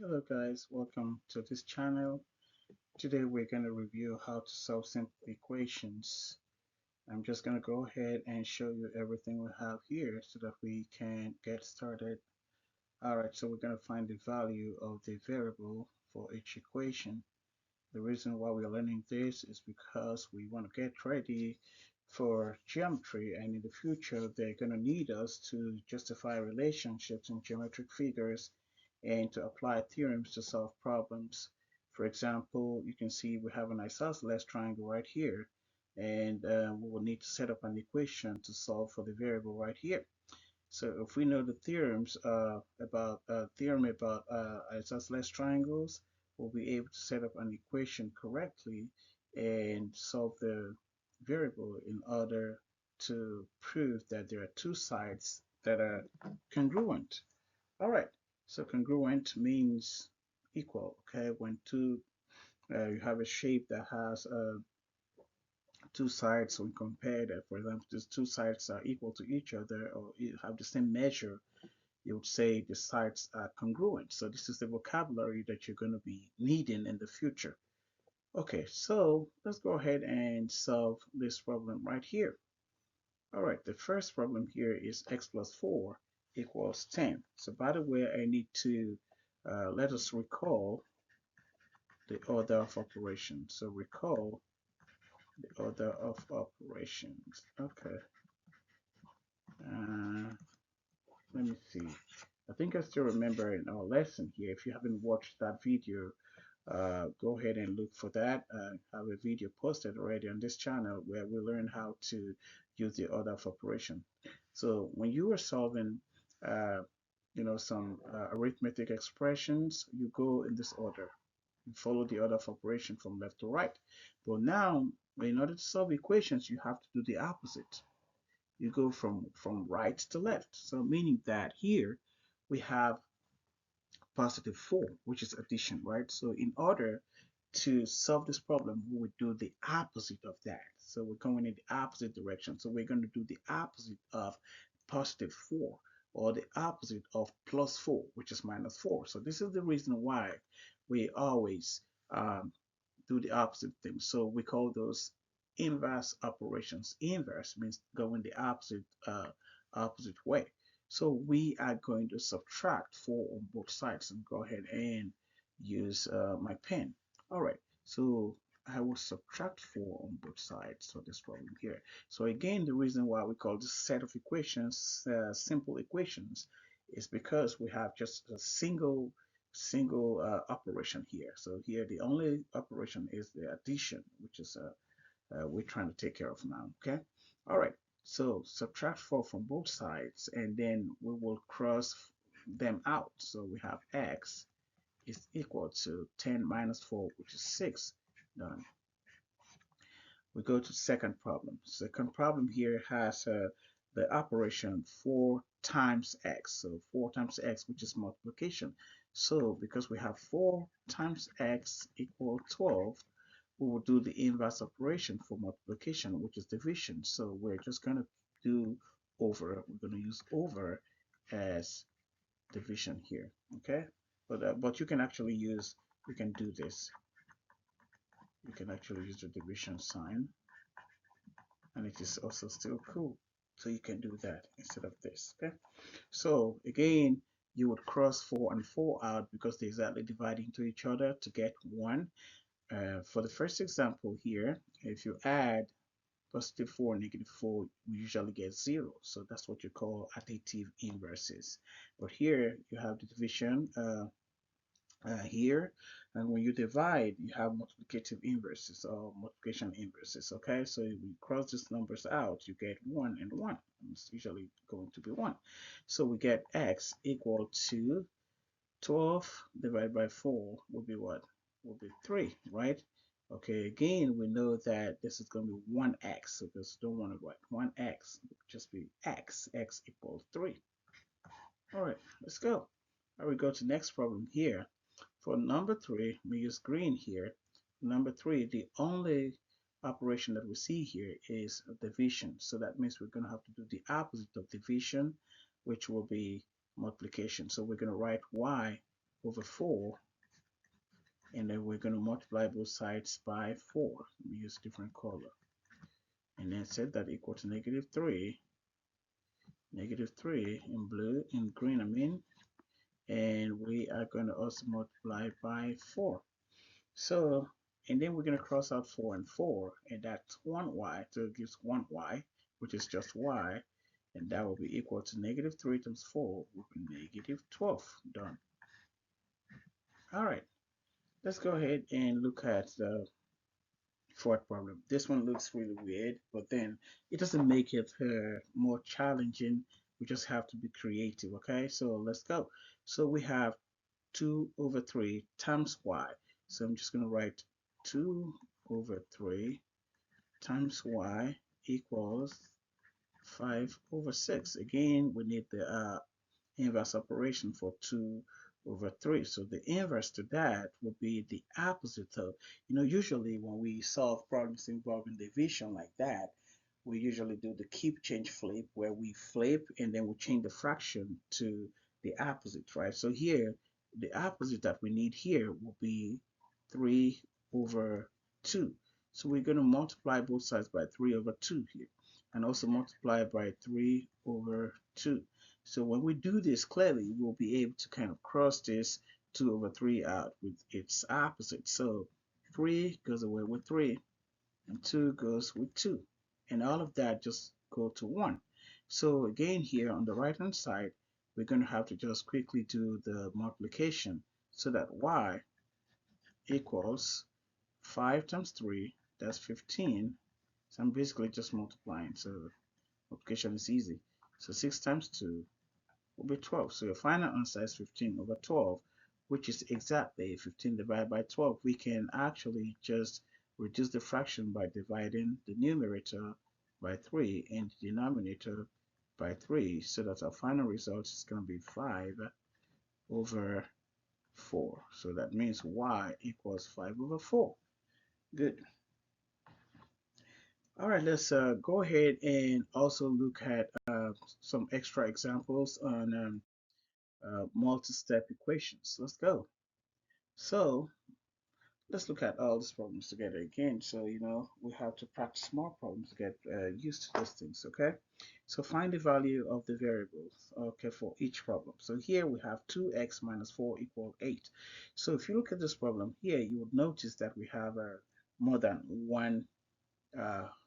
Hello guys, welcome to this channel. Today we're going to review how to solve simple equations. I'm just going to go ahead and show you everything we have here so that we can get started. Alright, so we're going to find the value of the variable for each equation. The reason why we're learning this is because we want to get ready for geometry, and in the future they're going to need us to justify relationships in geometric figures and to apply theorems to solve problems. For example, you can see we have an isosceles triangle right here, and we will need to set up an equation to solve for the variable right here. So if we know the theorems about theorem about isosceles triangles, we'll be able to set up an equation correctly and solve the variable in order to prove that there are two sides that are congruent. All right, so congruent means equal. Okay, when you have a shape that has two sides, when compared, for example, these two sides are equal to each other or have the same measure, you would say the sides are congruent. So this is the vocabulary that you're going to be needing in the future. Okay, so let's go ahead and solve this problem right here. All right, the first problem here is x plus 4 equals 10. So by the way, I need to let us recall the order of operations. So recall the order of operations. Okay, uh, let me see. I think I still remember in our lesson here. If you haven't watched that video, go ahead and look for that. I have a video posted already on this channel where we learn how to use the order of operation. So when you are solving, uh, some arithmetic expressions, you go in this order. You follow the order of operation from left to right. But now, in order to solve equations, you have to do the opposite. You go from right to left. So meaning that here we have positive 4, which is addition, right? So in order to solve this problem, we would do the opposite of that. So we're going in the opposite direction. So we're going to do the opposite of positive 4 or the opposite of plus 4, which is minus 4. So this is the reason why we always do the opposite thing. So we call those inverse operations. Inverse means going the opposite way. So we are going to subtract 4 on both sides and go ahead and use my pen. All right, so I will subtract 4 on both sides for this problem here. So again, the reason why we call this set of equations simple equations is because we have just a single operation here. So here the only operation is the addition, which is we're trying to take care of now. Okay. All right. So subtract 4 from both sides, and then we will cross them out. So we have x is equal to 10 minus 4, which is 6. Done. We go to second problem. Second problem here has the operation 4 times x. So 4 times x, which is multiplication. So because we have 4 times x equal 12, we will do the inverse operation for multiplication, which is division. So we're just going to do over. We're going to use over as division here. Okay, but you can actually use, you can do this. You can actually use the division sign, and it is also still cool. So you can do that instead of this. Okay, so again, you would cross 4 and 4 out because they're exactly dividing to each other to get 1. For the first example here, if you add positive 4, negative 4, we usually get 0. So that's what you call additive inverses. But here you have the division here, and when you divide, you have multiplicative inverses or multiplication inverses. Okay, so we cross these numbers out, you get 1 and 1. It's usually going to be 1. So we get x equal to 12 divided by 4 will be what? Will be 3, right? Okay, again, we know that this is going to be 1x, so just don't want to write 1x, just be x equals 3. All right, let's go. All right, we go to next problem here. For number 3, we use green here. Number 3, the only operation that we see here is division. So that means we're going to have to do the opposite of division, which will be multiplication. So we're going to write y over 4, and then we're going to multiply both sides by 4. Let me use a different color, and then set that equal to -3, -3 in blue, in green I mean, and we are going to also multiply by 4. So, and then we're going to cross out 4 and 4, and that's 1y, so it gives 1y, which is just y, and that will be equal to -3 times 4 will be -12. Done. All right, let's go ahead and look at the fourth problem. This one looks really weird, but then it doesn't make it more challenging. We just have to be creative, okay? So let's go. So we have 2 over 3 times y. So I'm just going to write 2 over 3 times y equals 5 over 6. Again, we need the inverse operation for 2 over 3. So the inverse to that would be the opposite of, usually when we solve problems involving division like that, we usually do the keep change flip, where we flip and then we change the fraction to the opposite, right? So here, the opposite that we need here will be 3 over 2. So we're going to multiply both sides by 3 over 2 here, and also multiply by 3 over 2. So when we do this, clearly we'll be able to kind of cross this 2 over 3 out with its opposite. So 3 goes away with 3, and 2 goes with 2. And all of that just go to 1. So again, here on the right hand side, we're going to have to just quickly do the multiplication, so that y equals 5 times 3, that's 15. So I'm basically just multiplying, so multiplication is easy. So 6 times 2 will be 12. So your final answer is 15 over 12, which is exactly 15 divided by 12. We can actually just reduce the fraction by dividing the numerator by 3 and the denominator by 3, so that our final result is going to be 5 over 4. So that means y equals 5 over 4. Good. All right, let's go ahead and also look at some extra examples on multi-step equations. Let's go. So let's look at all these problems together again. So, we have to practice more problems to get used to these things, okay? So find the value of the variables, okay, for each problem. So here we have 2x minus 4 equal 8. So if you look at this problem here, you would notice that we have more than one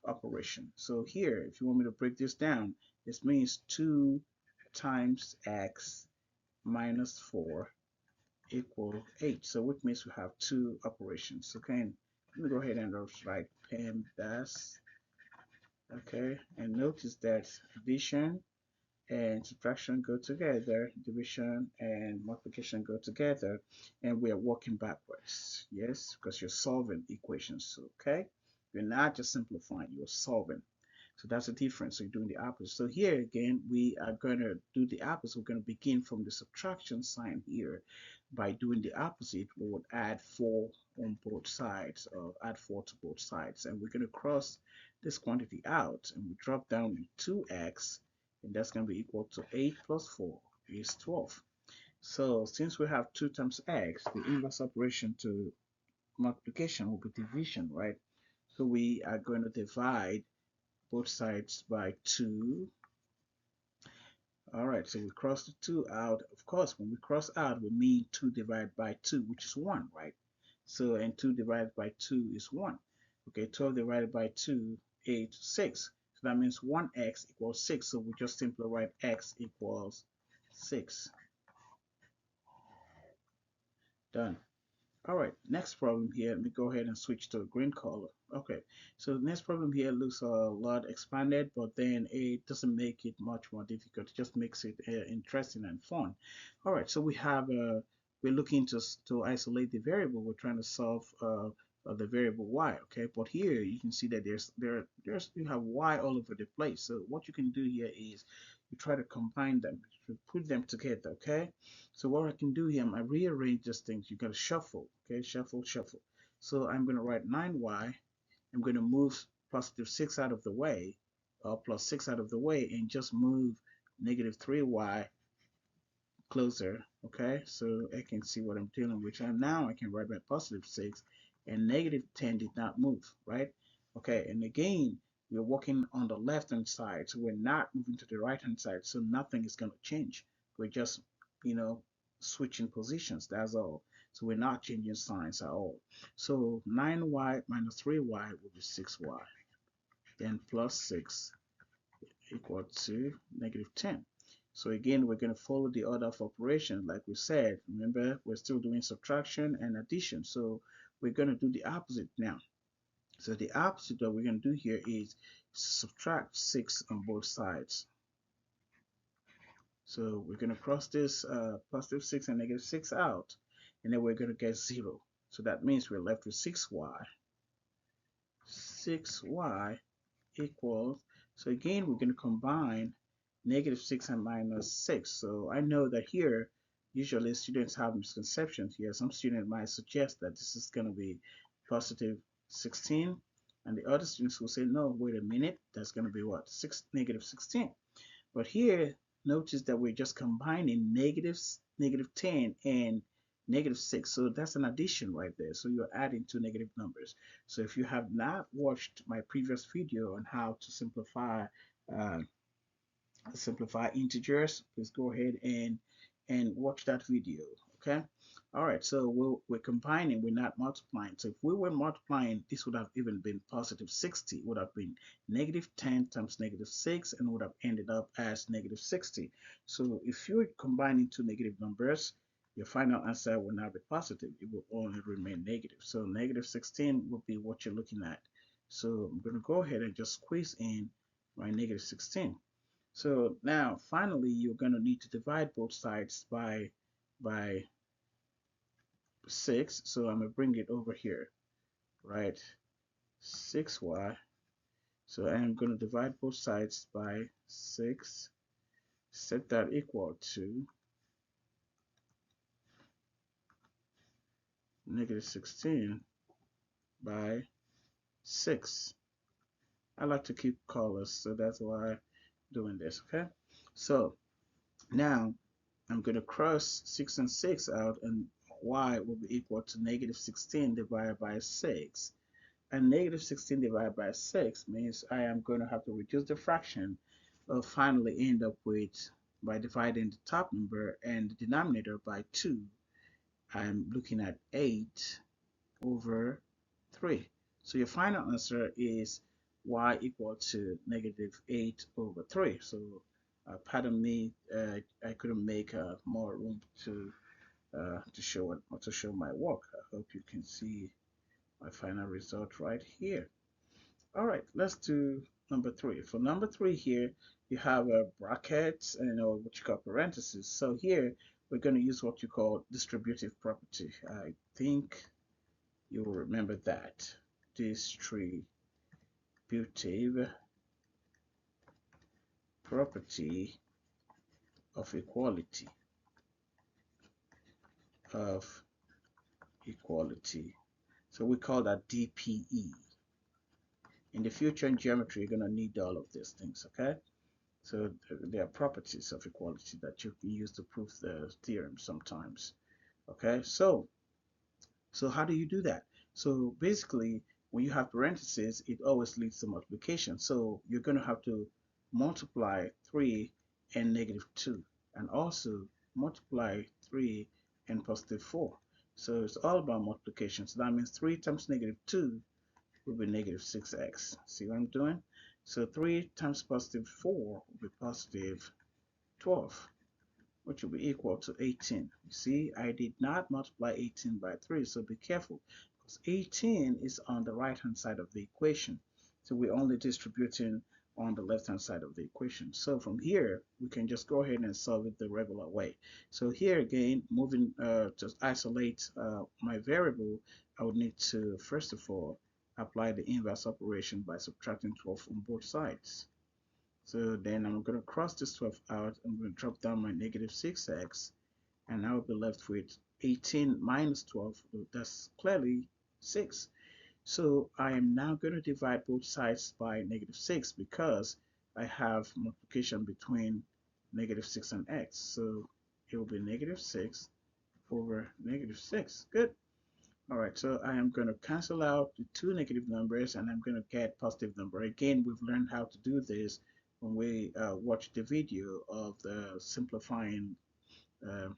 operation. So here, if you want me to break this down, this means 2 times x minus 4 equal 8. So which means we have two operations. Okay, let me go ahead and write PEMDAS. Okay, and notice that addition and subtraction go together, division and multiplication go together, and we are working backwards. Yes, because you're solving equations. Okay, you're not just simplifying, you're solving. So that's the difference. So you're doing the opposite. So here again, we are going to do the opposite. We're going to begin from the subtraction sign here. By doing the opposite, we would add 4 on both sides, or add 4 to both sides. And we're going to cross this quantity out, and we drop down to 2x, and that's going to be equal to 8 plus 4 is 12. So since we have 2 times x, the inverse operation to multiplication will be division, right? So we are going to divide both sides by 2. All right, so we cross the 2 out. Of course, when we cross out, we mean 2 divided by 2, which is 1, right? So, and 2 divided by 2 is 1. Okay, 12 divided by 2, 8, 6. So that means 1x equals 6. So we just simply write x equals 6. Done. All right, next problem here. Let me go ahead and switch to a green color. Okay, so the next problem here looks a lot expanded, but then it doesn't make it much more difficult. It just makes it interesting and fun. All right, so we're looking to isolate the variable. We're trying to solve the variable y. Okay, but here you can see that you have y all over the place. So what you can do here is you try to combine them, to put them together. Okay, so what I can do here, I rearrange these things. You gotta shuffle. Okay, shuffle, shuffle. So I'm gonna write 9y. I'm gonna move positive 6 out of the way, plus 6 out of the way, and just move negative 3y closer, okay, so I can see what I'm dealing with. And now I can write my positive 6, and negative 10 did not move, right? Okay, and again, we're working on the left hand side, so we're not moving to the right hand side, so nothing is going to change. We're just, you know, switching positions, that's all. So we're not changing signs at all. So 9y minus 3y will be 6y. Then plus 6 equal to negative 10. So again, we're going to follow the order of operation like we said. Remember, we're still doing subtraction and addition. So we're going to do the opposite now. So the opposite that we're going to do here is subtract 6 on both sides. So we're going to cross this positive 6 and negative 6 out, and then we're going to get 0. So that means we're left with 6y. 6y equals, so again, we're going to combine negative 6 and minus 6. So I know that here, usually students have misconceptions here. Some student might suggest that this is going to be positive 16, and the other students will say, no, wait a minute, that's going to be what? Negative 16. But here, notice that we're just combining negative 10 and negative 6. So that's an addition right there. So you're adding two negative numbers. So if you have not watched my previous video on how to uh, simplify integers, please go ahead and watch that video. Okay. All right, so we're combining, we're not multiplying. So if we were multiplying, this would have even been positive 60. It would have been negative 10 times negative 6 and would have ended up as negative 60. So if you're combining two negative numbers, your final answer will not be positive. It will only remain negative. So negative 16 will be what you're looking at. So I'm going to go ahead and just squeeze in my negative 16. So now finally you're going to need to divide both sides by 6. So I'm going to bring it over here, right? 6y. So I'm going to divide both sides by 6. Set that equal to negative 16 by 6. I like to keep colors, so that's why I'm doing this, okay? So now I'm going to cross 6 and 6 out, and y will be equal to negative 16 divided by 6. And negative 16 divided by 6 means I am going to have to reduce the fraction. I'll finally end up with, by dividing the top number and the denominator by 2, I'm looking at 8 over 3. So your final answer is y equal to negative 8 over 3. So pardon me, I couldn't make more room to show my work. I hope you can see my final result right here. All right, let's do number 3. For number 3 here, you have a bracket and what you call parentheses. So here we're going to use what you call distributive property. I think you will remember that. Distributive property of equality. So we call that DPE. In the future in geometry, you're going to need all of these things, okay? So there are properties of equality that you can use to prove the theorem sometimes, okay? So how do you do that? So basically, when you have parentheses, it always leads to multiplication. So you're going to have to multiply 3 and negative 2, and also multiply 3 and positive 4. So it's all about multiplication. So that means 3 times negative 2 will be negative 6x. See what I'm doing? So 3 times positive 4 will be positive 12, which will be equal to 18. You see, I did not multiply 18 by 3, so be careful, because 18 is on the right-hand side of the equation. So we're only distributing on the left-hand side of the equation. So from here, we can just go ahead and solve it the regular way. So here again, moving to isolate my variable, I would need to, first of all, apply the inverse operation by subtracting 12 on both sides. So then I'm going to cross this 12 out. I'm going to drop down my negative 6x, and I will be left with 18 minus 12. That's clearly 6. So I am now going to divide both sides by negative 6 because I have multiplication between negative 6 and x. So it will be negative 6 over negative 6. Good. All right, so I am going to cancel out the two negative numbers and I'm going to get positive number. Again, we've learned how to do this when we watch the video of the simplifying uh,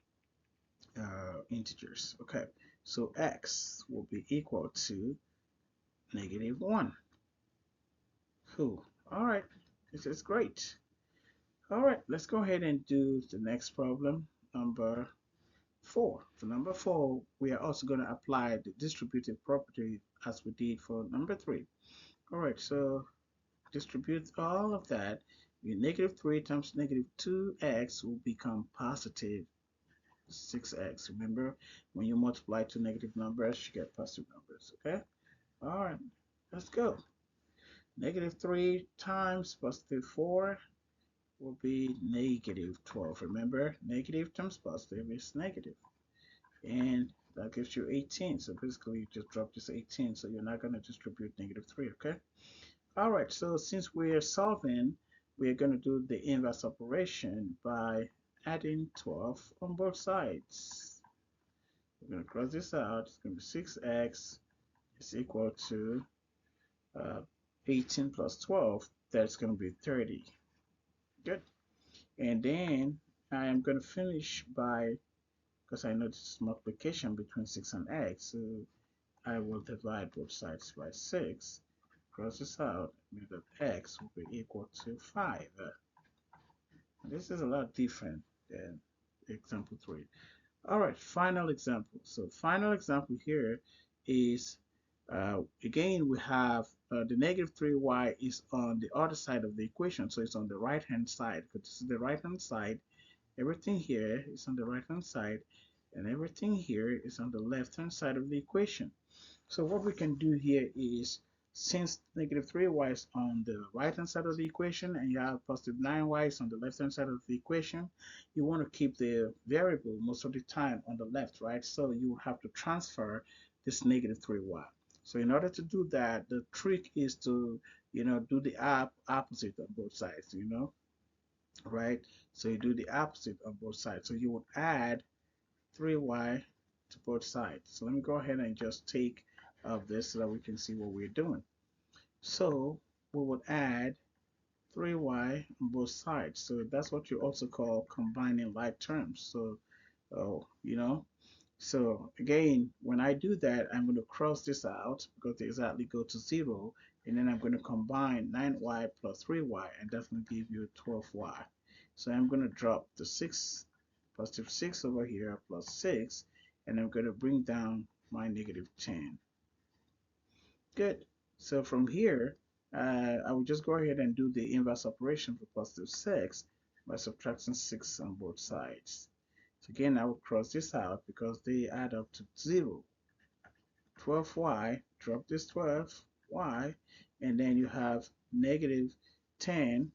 integers. Okay, so x will be equal to negative 1. Cool. All right, this is great. All right, let's go ahead and do the next problem, number 4. For number 4, we are also going to apply the distributive property as we did for number 3. All right, so distribute all of that. Your negative 3 times negative 2x will become positive 6x. Remember, when you multiply two negative numbers, you get positive numbers, okay? All right, let's go. Negative 3 times positive 4 will be negative 12. Remember, negative times positive is negative. And that gives you 18. So basically, you just drop this 18. So you're not going to distribute negative 3, okay? All right, so since we are solving, we are going to do the inverse operation by adding 12 on both sides. We're going to cross this out. It's going to be 6x is equal to 18 plus 12. That's going to be 30. Good. And then I am going to finish by, because I know this is multiplication between 6 and x, so I will divide both sides by 6. Cross this out, means that x will be equal to 5. This is a lot different than example 3. All right, final example. So final example here is, again, we have the negative 3y is on the other side of the equation. So it's on the right-hand side. Because this is the right-hand side. Everything here is on the right-hand side. And everything here is on the left-hand side of the equation. So what we can do here is, since negative 3y is on the right-hand side of the equation and you have positive 9y is on the left-hand side of the equation, you want to keep the variable most of the time on the left, right? So you have to transfer this negative 3y. So in order to do that, the trick is to, do the opposite on both sides, right? So you do the opposite on both sides. So you would add 3y to both sides. So let me go ahead and just take of this so that we can see what we're doing. So we would add 3y on both sides. So that's what you also call combining like terms. So, so again, when I do that, I'm going to cross this out because they exactly go to 0. And then I'm going to combine 9y plus 3y, and that's going to give you 12y. So I'm going to drop the 6, positive 6 over here, plus 6, and I'm going to bring down my negative 10. Good. So from here, I will just go ahead and do the inverse operation for positive 6 by subtracting 6 on both sides. So again, I will cross this out because they add up to 0. 12y, drop this 12y, and then you have negative 10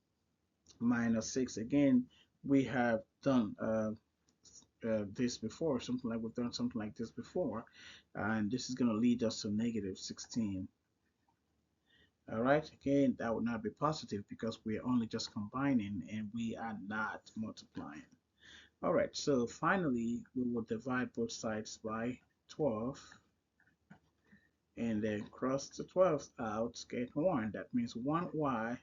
minus 6. Again, we have done this before, we've done something like this before, and this is going to lead us to negative 16. All right, again, that would not be positive because we are only just combining and we are not multiplying. All right, so finally, we will divide both sides by 12 and then cross the 12 out, get 1. That means 1y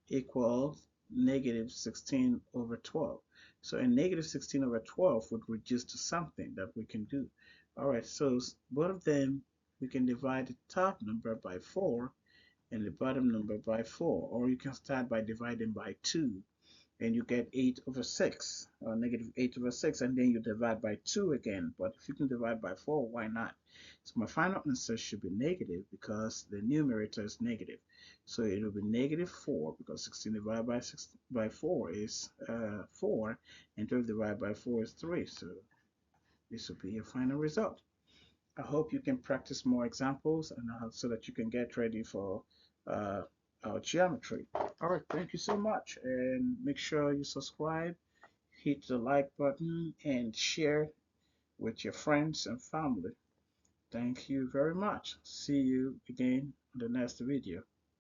equals negative 16 over 12. So a negative 16 over 12 would reduce to something that we can do. All right, so both of them, we can divide the top number by 4 and the bottom number by 4, or you can start by dividing by 2 and you get 8 over 6, or negative 8 over 6, and then you divide by 2 again. But if you can divide by 4, why not? So my final answer should be negative because the numerator is negative. So it will be negative 4 because 16 divided by 4 is 4, and 12 divided by 4 is 3. So this will be your final result. I hope you can practice more examples and so that you can get ready for our geometry. All right, thank you so much, and make sure you subscribe, hit the like button, and share with your friends and family. Thank you very much. See you again in the next video.